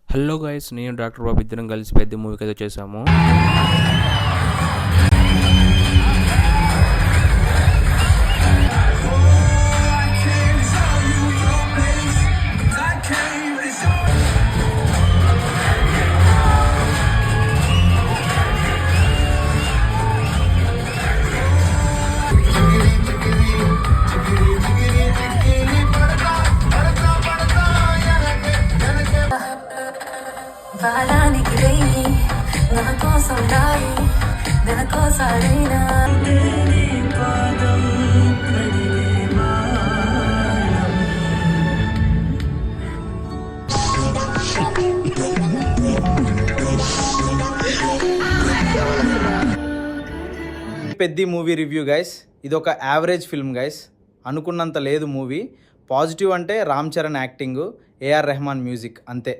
Hello guys, నేను doctor బాబు ఇద్దరం కలిసి పెద్ద మూవీకి అయితే వచ్చేసాము. బాలానికి వెయ్యి నా కోసం రాయి నా కోసారైనా పాదం పెద్ద మూవీ రివ్యూ గైస్. ఇది ఒక యావరేజ్ ఫిల్మ్ గైస్. అనుకున్నంత లేదు మూవీ. పాజిటివ్ అంటే రామ్ చరణ్ యాక్టింగ్, ఏఆర్ రెహమాన్ మ్యూజిక్, అంతే.